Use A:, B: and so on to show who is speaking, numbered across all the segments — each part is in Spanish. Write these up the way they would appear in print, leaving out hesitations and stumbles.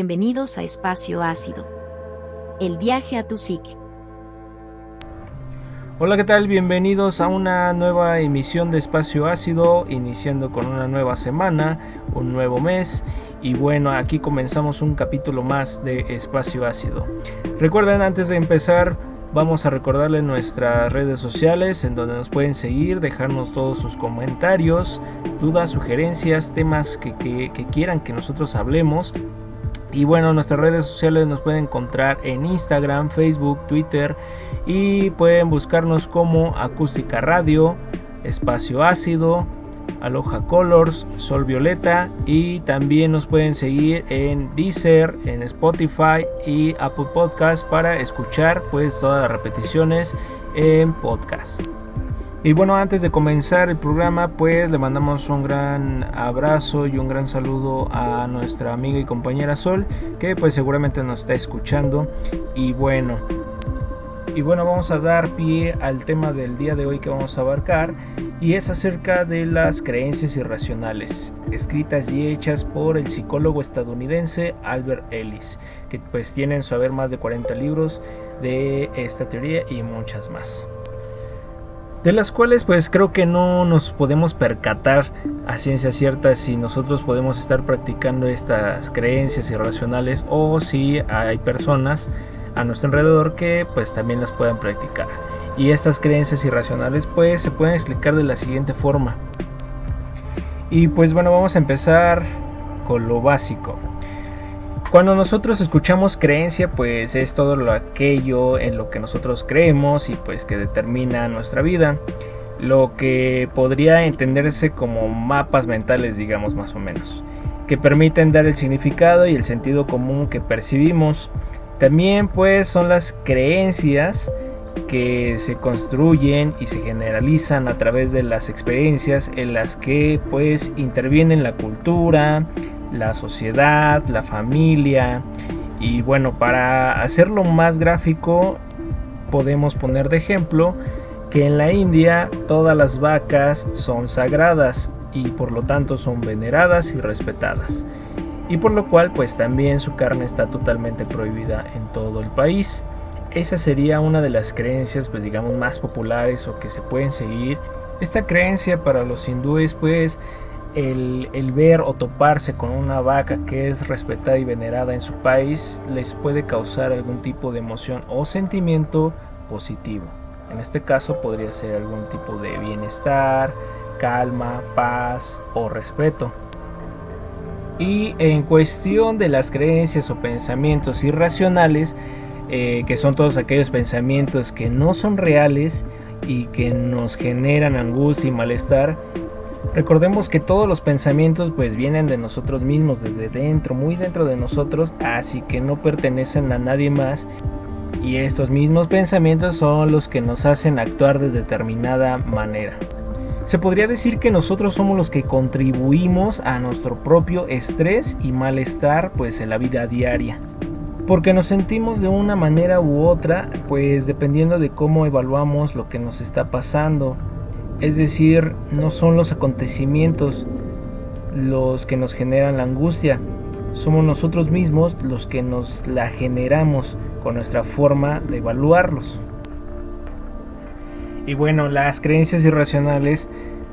A: Bienvenidos a Espacio Ácido. El viaje a tu psique.
B: Hola, ¿qué tal? Bienvenidos a una nueva emisión de Espacio Ácido, iniciando con una nueva semana, un nuevo mes. Y bueno, aquí comenzamos un capítulo más de Espacio Ácido. Recuerden, antes de empezar, vamos a recordarles nuestras redes sociales en donde nos pueden seguir, dejarnos todos sus comentarios, dudas, sugerencias, temas que quieran que nosotros hablemos. Y bueno, nuestras redes sociales nos pueden encontrar en Instagram, Facebook, Twitter y pueden buscarnos como Acústica Radio, Espacio Ácido, Aloha Colors, Sol Violeta, y también nos pueden seguir en Deezer, en Spotify y Apple Podcast para escuchar pues todas las repeticiones en podcast. Y bueno, antes de comenzar el programa, pues le mandamos un gran abrazo y un gran saludo a nuestra amiga y compañera Sol, que pues seguramente nos está escuchando. Y bueno, vamos a dar pie al tema del día de hoy que vamos a abarcar, y es acerca de las creencias irracionales, escritas y hechas por el psicólogo estadounidense Albert Ellis, que pues tiene en su haber más de 40 libros de esta teoría y muchas más, de las cuales pues creo que no nos podemos percatar a ciencia cierta si nosotros podemos estar practicando estas creencias irracionales o si hay personas a nuestro alrededor que pues también las puedan practicar. Y estas creencias irracionales pues se pueden explicar de la siguiente forma. Y pues bueno, vamos a empezar con lo básico. Cuando nosotros escuchamos creencia, pues es todo aquello en lo que nosotros creemos y pues que determina nuestra vida, lo que podría entenderse como mapas mentales, digamos, más o menos, que permiten dar el significado y el sentido común que percibimos. También pues son las creencias que se construyen y se generalizan a través de las experiencias en las que pues intervienen la cultura, la sociedad, la familia. Y bueno, para hacerlo más gráfico, podemos poner de ejemplo que en la India todas las vacas son sagradas y por lo tanto son veneradas y respetadas, y por lo cual pues también su carne está totalmente prohibida en todo el país. Esa sería una de las creencias pues digamos más populares o que se pueden seguir. Esta creencia para los hindúes pues el ver o toparse con una vaca que es respetada y venerada en su país les puede causar algún tipo de emoción o sentimiento positivo. En este caso podría ser algún tipo de bienestar, calma, paz o respeto. Y en cuestión de las creencias o pensamientos irracionales, que son todos aquellos pensamientos que no son reales y que nos generan angustia y malestar, recordemos que todos los pensamientos pues vienen de nosotros mismos, desde dentro, muy dentro de nosotros, así que no pertenecen a nadie más, y estos mismos pensamientos son los que nos hacen actuar de determinada manera. Se podría decir que nosotros somos los que contribuimos a nuestro propio estrés y malestar pues en la vida diaria, porque nos sentimos de una manera u otra pues dependiendo de cómo evaluamos lo que nos está pasando. Es decir, no son los acontecimientos los que nos generan la angustia, somos nosotros mismos los que nos la generamos con nuestra forma de evaluarlos. Y bueno, las creencias irracionales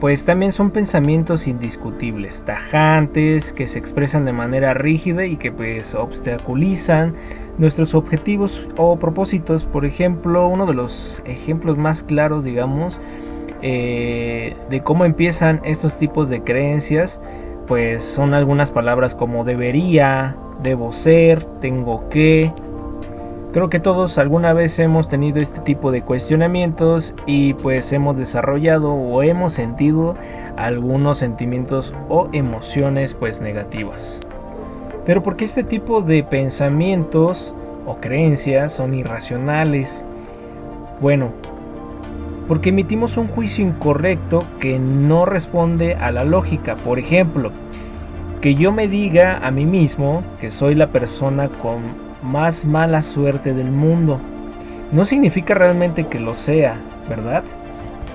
B: pues también son pensamientos indiscutibles, tajantes, que se expresan de manera rígida y que pues obstaculizan nuestros objetivos o propósitos. Por ejemplo, uno de los ejemplos más claros, digamos, de cómo empiezan estos tipos de creencias, pues son algunas palabras como debería, debo ser, tengo que. Creo que todos alguna vez hemos tenido este tipo de cuestionamientos y pues hemos desarrollado o hemos sentido algunos sentimientos o emociones pues negativas. Pero ¿por qué este tipo de pensamientos o creencias son irracionales? Bueno, porque emitimos un juicio incorrecto que no responde a la lógica. Por ejemplo, que yo me diga a mí mismo que soy la persona con más mala suerte del mundo no significa realmente que lo sea, ¿verdad?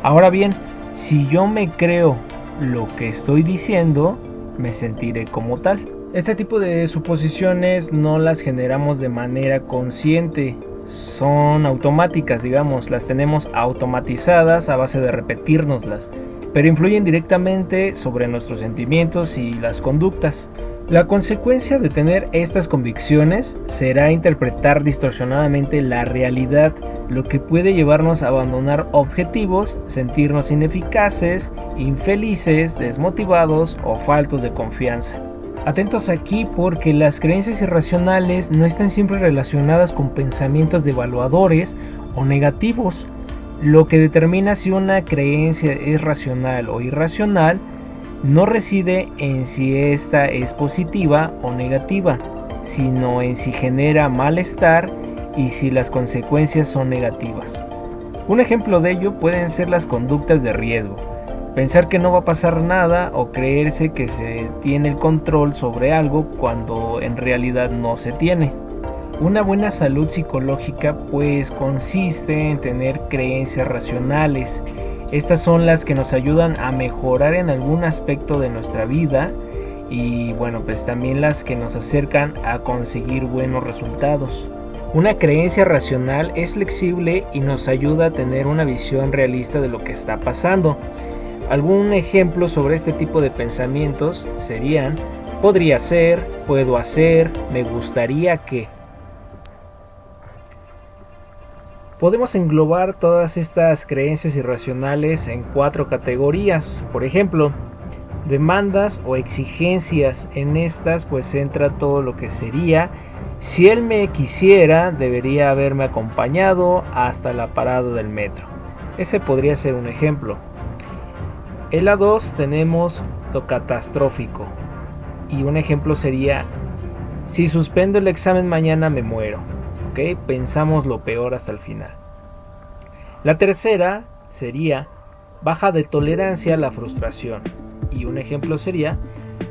B: Ahora bien, si yo me creo lo que estoy diciendo, me sentiré como tal. Este tipo de suposiciones no las generamos de manera consciente, son automáticas, digamos, las tenemos automatizadas a base de repetírnoslas, pero influyen directamente sobre nuestros sentimientos y las conductas. La consecuencia de tener estas convicciones será interpretar distorsionadamente la realidad, lo que puede llevarnos a abandonar objetivos, sentirnos ineficaces, infelices, desmotivados o faltos de confianza. Atentos aquí porque las creencias irracionales no están siempre relacionadas con pensamientos devaluadores o negativos. Lo que determina si una creencia es racional o irracional no reside en si esta es positiva o negativa, sino en si genera malestar y si las consecuencias son negativas. Un ejemplo de ello pueden ser las conductas de riesgo. Pensar que no va a pasar nada o creerse que se tiene el control sobre algo cuando en realidad no se tiene. Una buena salud psicológica pues consiste en tener creencias racionales. Estas son las que nos ayudan a mejorar en algún aspecto de nuestra vida y bueno, pues también las que nos acercan a conseguir buenos resultados. Una creencia racional es flexible y nos ayuda a tener una visión realista de lo que está pasando. Algún ejemplo sobre este tipo de pensamientos serían: podría ser, puedo hacer, me gustaría que. Podemos englobar todas estas creencias irracionales en 4 categorías. Por ejemplo, demandas o exigencias. En estas pues entra todo lo que sería: si él me quisiera, debería haberme acompañado hasta la parada del metro. Ese podría ser un ejemplo. En la 2 tenemos lo catastrófico. Y un ejemplo sería: si suspendo el examen mañana me muero. ¿Ok? Pensamos lo peor hasta el final. La tercera sería baja de tolerancia a la frustración. Y un ejemplo sería: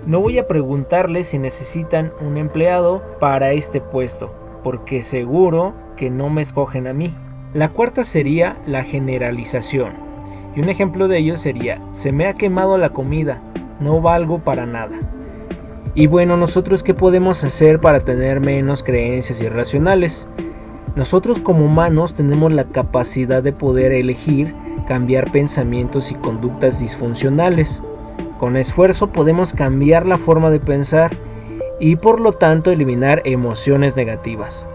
B: no voy a preguntarles si necesitan un empleado para este puesto, porque seguro que no me escogen a mí. La cuarta sería la generalización. Y un ejemplo de ello sería: se me ha quemado la comida, no valgo para nada. Y bueno, ¿nosotros qué podemos hacer para tener menos creencias irracionales? Nosotros como humanos tenemos la capacidad de poder elegir cambiar pensamientos y conductas disfuncionales. Con esfuerzo podemos cambiar la forma de pensar y por lo tanto eliminar emociones negativas.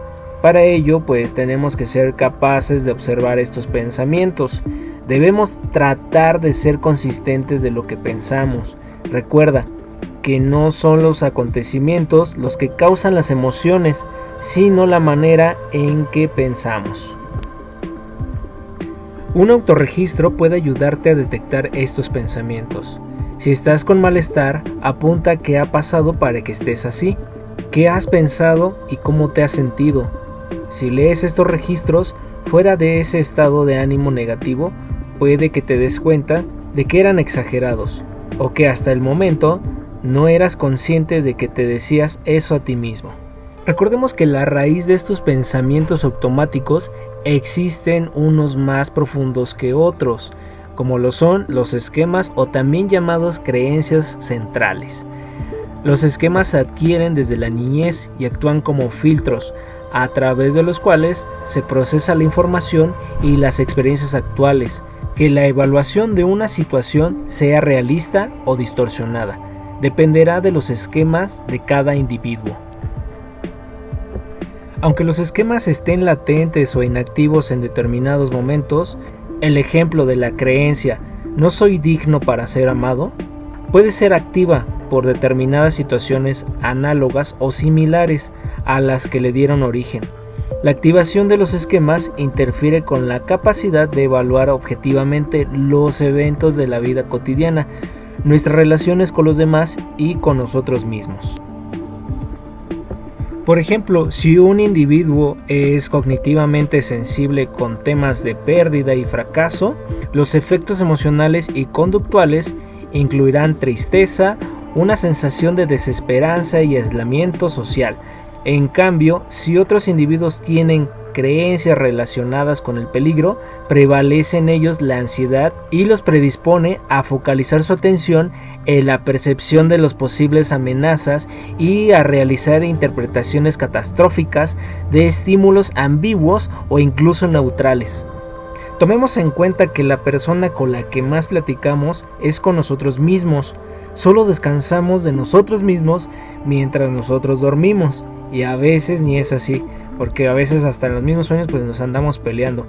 B: Para ello pues tenemos que ser capaces de observar estos pensamientos. Debemos tratar de ser consistentes de lo que pensamos. Recuerda que no son los acontecimientos los que causan las emociones, sino la manera en que pensamos. Un autorregistro puede ayudarte a detectar estos pensamientos. Si estás con malestar, apunta qué ha pasado para que estés así, qué has pensado y cómo te has sentido. Si lees estos registros fuera de ese estado de ánimo negativo, puede que te des cuenta de que eran exagerados o que hasta el momento no eras consciente de que te decías eso a ti mismo. Recordemos que la raíz de estos pensamientos automáticos existen unos más profundos que otros, como lo son los esquemas o también llamados creencias centrales. Los esquemas se adquieren desde la niñez y actúan como filtros a través de los cuales se procesa la información y las experiencias actuales, que la evaluación de una situación sea realista o distorsionada, dependerá de los esquemas de cada individuo. Aunque los esquemas estén latentes o inactivos en determinados momentos, el ejemplo de la creencia "no soy digno para ser amado" puede ser activa por determinadas situaciones análogas o similares a las que le dieron origen. La activación de los esquemas interfiere con la capacidad de evaluar objetivamente los eventos de la vida cotidiana, nuestras relaciones con los demás y con nosotros mismos. Por ejemplo, si un individuo es cognitivamente sensible con temas de pérdida y fracaso, los efectos emocionales y conductuales incluirán tristeza, una sensación de desesperanza y aislamiento social. En cambio, si otros individuos tienen creencias relacionadas con el peligro, prevalece en ellos la ansiedad y los predispone a focalizar su atención en la percepción de las posibles amenazas y a realizar interpretaciones catastróficas de estímulos ambiguos o incluso neutrales. Tomemos en cuenta que la persona con la que más platicamos es con nosotros mismos. Solo descansamos de nosotros mismos mientras nosotros dormimos, y a veces ni es así, porque a veces hasta en los mismos sueños pues nos andamos peleando.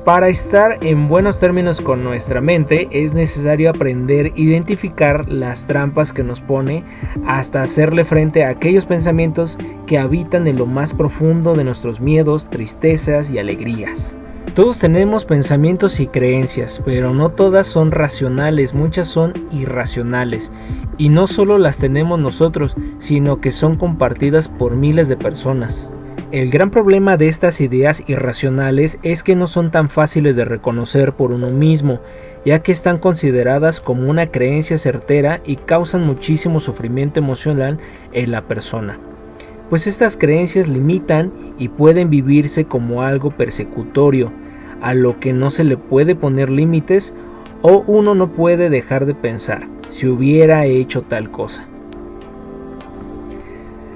B: Para estar en buenos términos con nuestra mente es necesario aprender a identificar las trampas que nos pone hasta hacerle frente a aquellos pensamientos que habitan en lo más profundo de nuestros miedos, tristezas y alegrías. Todos tenemos pensamientos y creencias, pero no todas son racionales, muchas son irracionales. Y no solo las tenemos nosotros, sino que son compartidas por miles de personas. El gran problema de estas ideas irracionales es que no son tan fáciles de reconocer por uno mismo, ya que están consideradas como una creencia certera y causan muchísimo sufrimiento emocional en la persona. Pues estas creencias limitan y pueden vivirse como algo persecutorio, a lo que no se le puede poner límites o uno no puede dejar de pensar si hubiera hecho tal cosa.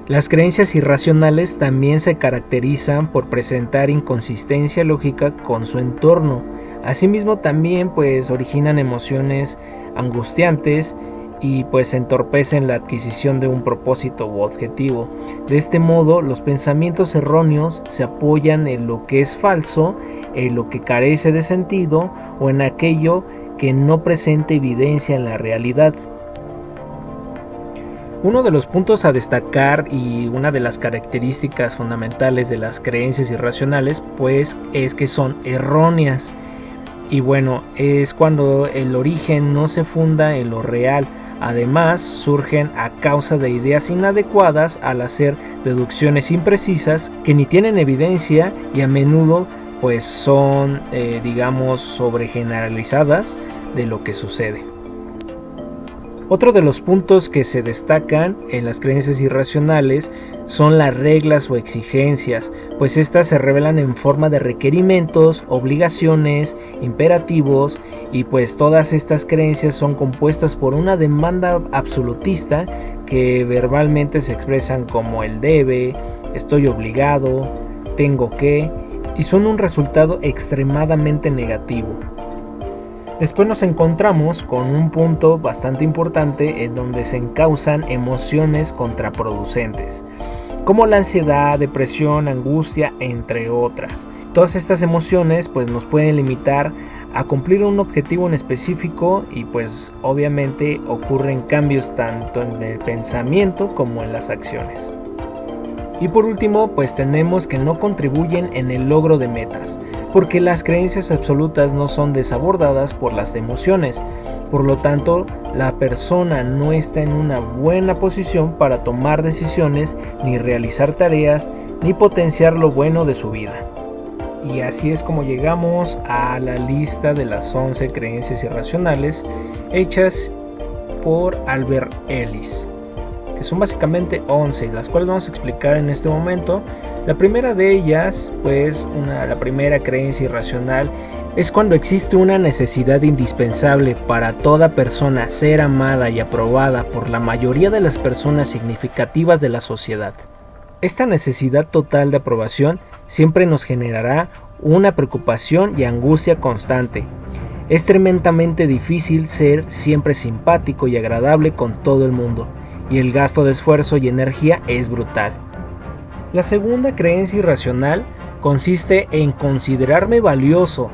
B: Las creencias irracionales también se caracterizan por presentar inconsistencia lógica con su entorno. Asimismo también pues originan emociones angustiantes y pues entorpecen la adquisición de un propósito u objetivo. De este modo, los pensamientos erróneos se apoyan en lo que es falso, en lo que carece de sentido o en aquello que no presenta evidencia en la realidad. Uno de los puntos a destacar y una de las características fundamentales de las creencias irracionales pues es que son erróneas. Y bueno, es cuando el origen no se funda en lo real. Además, surgen a causa de ideas inadecuadas al hacer deducciones imprecisas que ni tienen evidencia y a menudo pues son sobregeneralizadas de lo que sucede. Otro de los puntos que se destacan en las creencias irracionales son las reglas o exigencias, pues estas se revelan en forma de requerimientos, obligaciones, imperativos y pues todas estas creencias son compuestas por una demanda absolutista que verbalmente se expresan como el debe, estoy obligado, tengo que y son un resultado extremadamente negativo. Después nos encontramos con un punto bastante importante en donde se encausan emociones contraproducentes, como la ansiedad, depresión, angustia, entre otras. Todas estas emociones pues nos pueden limitar a cumplir un objetivo en específico y pues obviamente ocurren cambios tanto en el pensamiento como en las acciones. Y por último, pues tenemos que no contribuyen en el logro de metas, porque las creencias absolutas no son desabordadas por las emociones. Por lo tanto, la persona no está en una buena posición para tomar decisiones, ni realizar tareas, ni potenciar lo bueno de su vida. Y así es como llegamos a la lista de las 11 creencias irracionales hechas por Albert Ellis, que son básicamente 11, las cuales vamos a explicar en este momento. La primera de ellas, pues la primera creencia irracional es cuando existe una necesidad indispensable para toda persona ser amada y aprobada por la mayoría de las personas significativas de la sociedad. Esta necesidad total de aprobación siempre nos generará una preocupación y angustia constante. Es tremendamente difícil ser siempre simpático y agradable con todo el mundo, y el gasto de esfuerzo y energía es brutal. La segunda creencia irracional consiste en considerarme valioso,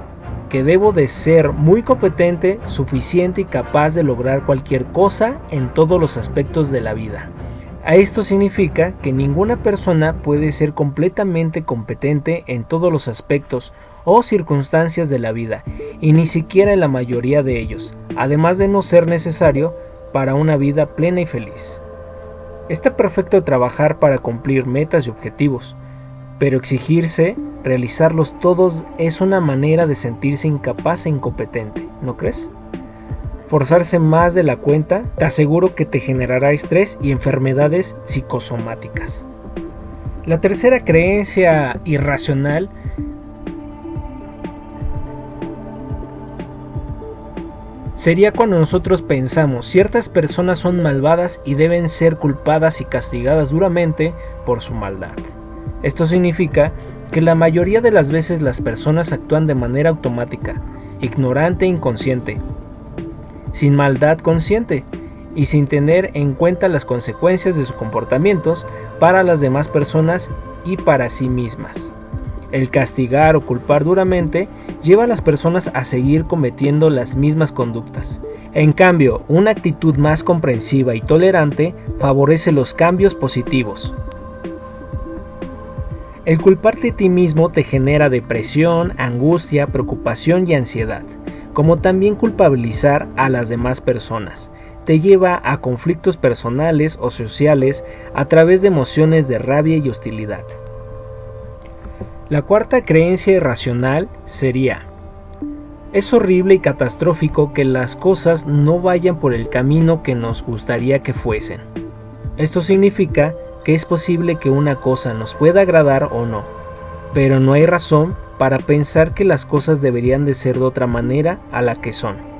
B: que debo de ser muy competente, suficiente y capaz de lograr cualquier cosa en todos los aspectos de la vida. A esto significa que ninguna persona puede ser completamente competente en todos los aspectos o circunstancias de la vida, y ni siquiera en la mayoría de ellos, además de no ser necesario para una vida plena y feliz. Está perfecto trabajar para cumplir metas y objetivos, pero exigirse realizarlos todos es una manera de sentirse incapaz e incompetente, ¿no crees? Forzarse más de la cuenta, te aseguro que te generará estrés y enfermedades psicosomáticas. La tercera creencia irracional sería cuando nosotros pensamos ciertas personas son malvadas y deben ser culpadas y castigadas duramente por su maldad. Esto significa que la mayoría de las veces las personas actúan de manera automática, ignorante e inconsciente, sin maldad consciente y sin tener en cuenta las consecuencias de sus comportamientos para las demás personas y para sí mismas. El castigar o culpar duramente lleva a las personas a seguir cometiendo las mismas conductas. En cambio, una actitud más comprensiva y tolerante favorece los cambios positivos. El culparte a ti mismo te genera depresión, angustia, preocupación y ansiedad, como también culpabilizar a las demás personas. Te lleva a conflictos personales o sociales a través de emociones de rabia y hostilidad. La cuarta creencia irracional sería: es horrible y catastrófico que las cosas no vayan por el camino que nos gustaría que fuesen. Esto significa que es posible que una cosa nos pueda agradar o no, pero no hay razón para pensar que las cosas deberían de ser de otra manera a la que son.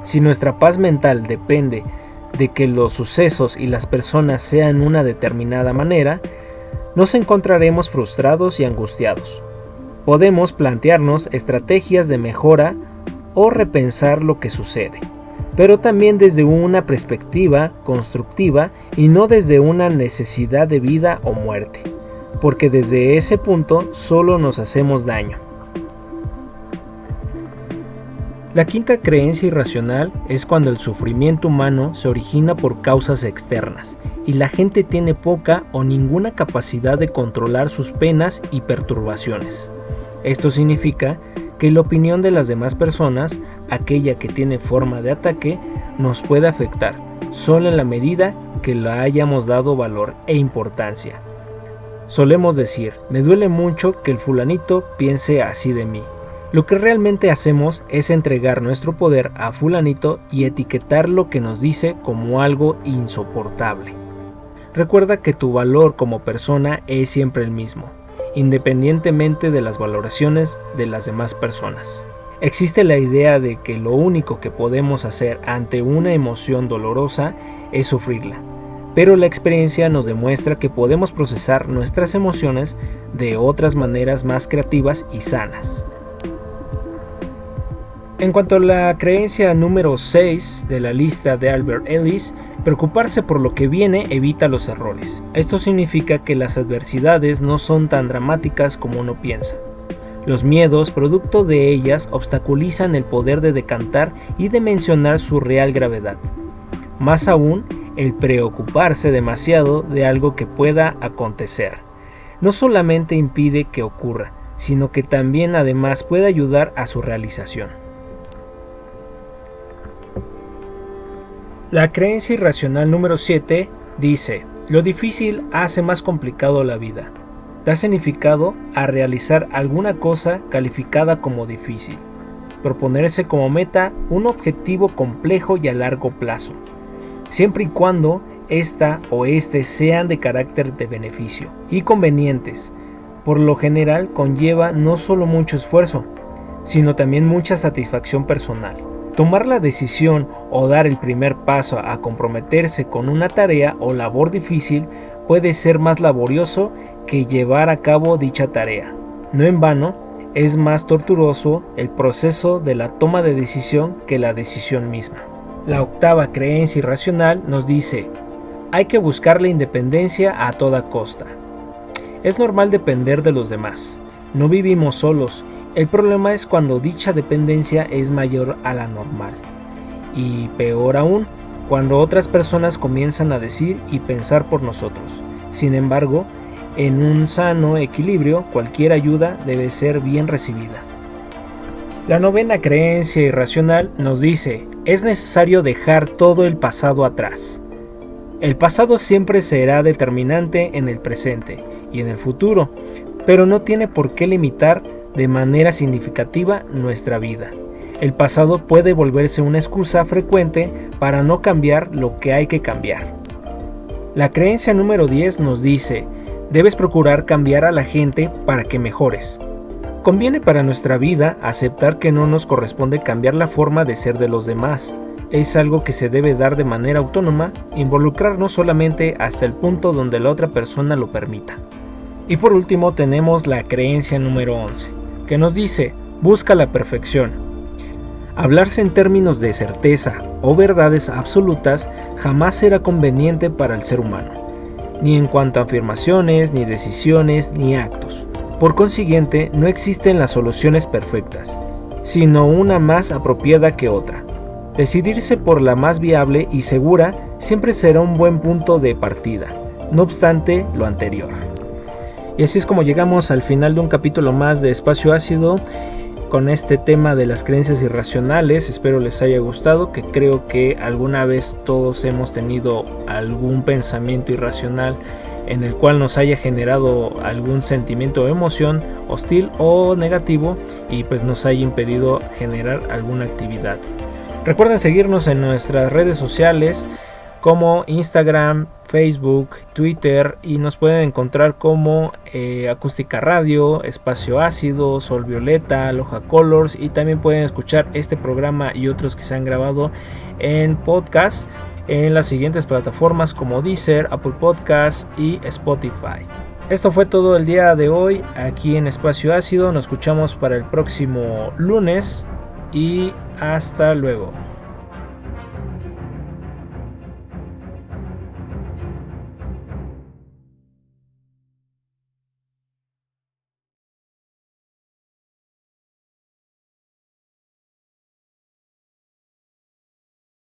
B: Si nuestra paz mental depende de que los sucesos y las personas sean una determinada manera, nos encontraremos frustrados y angustiados. Podemos plantearnos estrategias de mejora o repensar lo que sucede, pero también desde una perspectiva constructiva y no desde una necesidad de vida o muerte, porque desde ese punto solo nos hacemos daño. La quinta creencia irracional es cuando el sufrimiento humano se origina por causas externas y la gente tiene poca o ninguna capacidad de controlar sus penas y perturbaciones. Esto significa que la opinión de las demás personas, aquella que tiene forma de ataque, nos puede afectar solo en la medida que le hayamos dado valor e importancia. Solemos decir: me duele mucho que el fulanito piense así de mí. Lo que realmente hacemos es entregar nuestro poder a fulanito y etiquetar lo que nos dice como algo insoportable. Recuerda que tu valor como persona es siempre el mismo, independientemente de las valoraciones de las demás personas. Existe la idea de que lo único que podemos hacer ante una emoción dolorosa es sufrirla, pero la experiencia nos demuestra que podemos procesar nuestras emociones de otras maneras más creativas y sanas. En cuanto a la creencia número 6 de la lista de Albert Ellis, preocuparse por lo que viene evita los errores. Esto significa que las adversidades no son tan dramáticas como uno piensa. Los miedos, producto de ellas, obstaculizan el poder de decantar y de mencionar su real gravedad. Más aún, el preocuparse demasiado de algo que pueda acontecer no solamente impide que ocurra, sino que también además puede ayudar a su realización. La creencia irracional número 7 dice: lo difícil hace más complicado la vida. Da significado a realizar alguna cosa calificada como difícil. Proponerse como meta un objetivo complejo y a largo plazo, siempre y cuando esta o este sean de carácter de beneficio y convenientes. Por lo general conlleva no solo mucho esfuerzo, sino también mucha satisfacción personal. Tomar la decisión o dar el primer paso a comprometerse con una tarea o labor difícil puede ser más laborioso que llevar a cabo dicha tarea. No en vano, es más tortuoso el proceso de la toma de decisión que la decisión misma. La octava creencia irracional nos dice: hay que buscar la independencia a toda costa. Es normal depender de los demás. No vivimos solos. El problema es cuando dicha dependencia es mayor a la normal. Y peor aún, cuando otras personas comienzan a decir y pensar por nosotros. Sin embargo, en un sano equilibrio, cualquier ayuda debe ser bien recibida. La novena creencia irracional nos dice: es necesario dejar todo el pasado atrás. El pasado siempre será determinante en el presente y en el futuro, pero no tiene por qué limitar de manera significativa nuestra vida. El pasado puede volverse una excusa frecuente para no cambiar lo que hay que cambiar. La creencia número 10 nos dice: Debes procurar cambiar a la gente para que mejores. Conviene para nuestra vida aceptar que no nos corresponde cambiar la forma de ser de los demás. Es algo que se debe dar de manera autónoma, involucrarnos solamente hasta el punto donde la otra persona lo permita. Y por último tenemos la creencia número 11, que nos dice, busca la perfección. Hablarse en términos de certeza o verdades absolutas jamás será conveniente para el ser humano, ni en cuanto a afirmaciones, ni decisiones, ni actos. Por consiguiente, no existen las soluciones perfectas, sino una más apropiada que otra. Decidirse por la más viable y segura siempre será un buen punto de partida, no obstante lo anterior. Y así es como llegamos al final de un capítulo más de Espacio Ácido con este tema de las creencias irracionales. Espero les haya gustado, que creo que alguna vez todos hemos tenido algún pensamiento irracional en el cual nos haya generado algún sentimiento o emoción hostil o negativo y pues nos haya impedido generar alguna actividad. Recuerden seguirnos en nuestras redes sociales como Instagram, Facebook, Twitter, y nos pueden encontrar como Acústica Radio, Espacio Ácido, Sol Violeta, Aloha Colors, y también pueden escuchar este programa y otros que se han grabado en podcast en las siguientes plataformas como Deezer, Apple Podcasts y Spotify. Esto fue todo el día de hoy aquí en Espacio Ácido. Nos escuchamos para el próximo lunes y hasta luego.